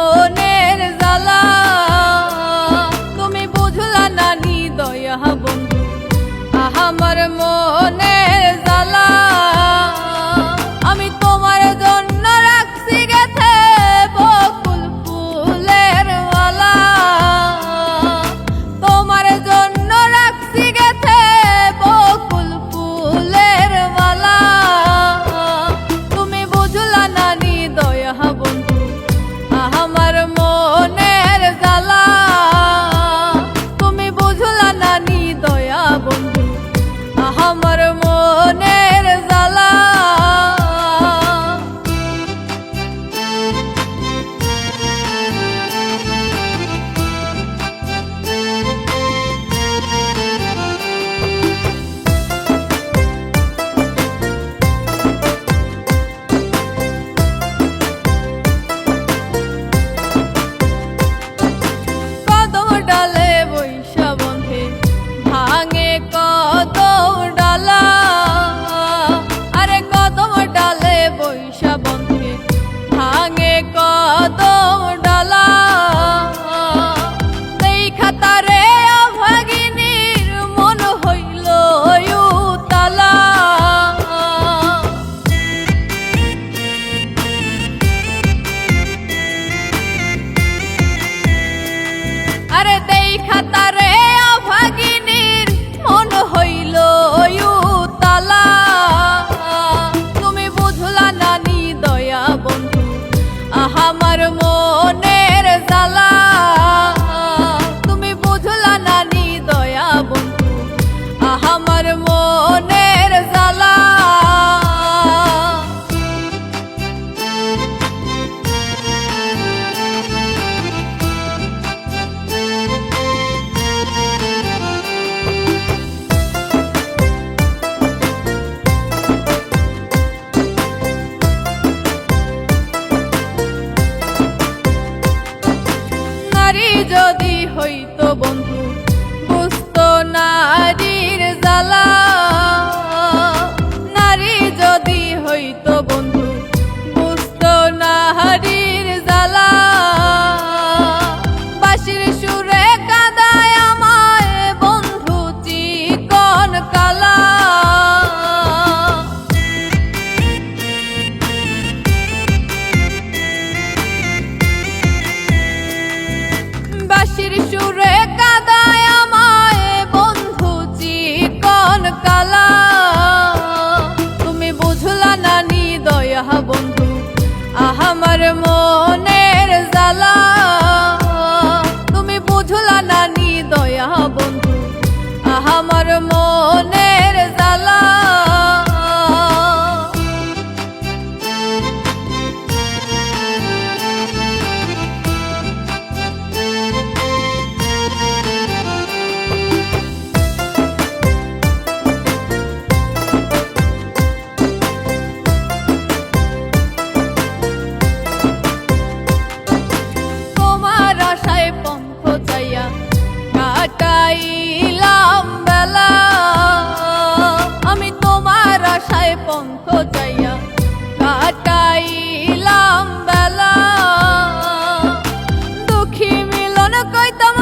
মনের জ্বালা তুমি বুঝলা না নি দয়া বন্ধু আমার মনের জ্বালা আমি তোমার জন্য রাখছি গেছে বকুল ফুলের মালা তোমার জন্য রাখছি গেছে বকুল ফুলের মালা তুমি বুঝলা না নি দয়া বন্ধু আমার মনের জ্বালা তুমি বুঝলা না নি দয়া বন্ধু আমার মনের জ্বালা কদম ডালে বৈশা বন্ধে ভাঙে কদম ডালা আরে কদম ডালে বৈশা বন্ধে ভাঙে কদম ডালা দেখা তারে অভাগিনীর মন হইল উতালা আরে দেখা তারে অভাগিনীর মন হইল উতালা তুমি বুঝলা না নি দয়া বন্ধু আমার মনের জ্বালা তুমি বুঝলা না নি দয়া বন্ধু আমার মনের জ্বালা নারী যদি হইতো বন্ধু বুঝতো নারীর জ্বালা নারী যদি হইতো বন্ধু বুঝতো নারীর জ্বালা বাঁশির সুরে কাঁদায় আমায় বন্ধু চিকন কালা বাঁশির সুরে কাঁদায় আমায় বন্ধু চিকন কালা তুমি বুঝলা না নি দয়া বন্ধু আমার মনের জ্বালা তুমি বুঝলা না নি দয়া বন্ধু আমার মনের জ্বালা তোমার আশায় পন্থ চাইয়া কাটাইলাম বেলা আমি তোমার আশায় পন্থ চাইয়া কাটাইলাম বেলা দুঃখী মিলন কইতাম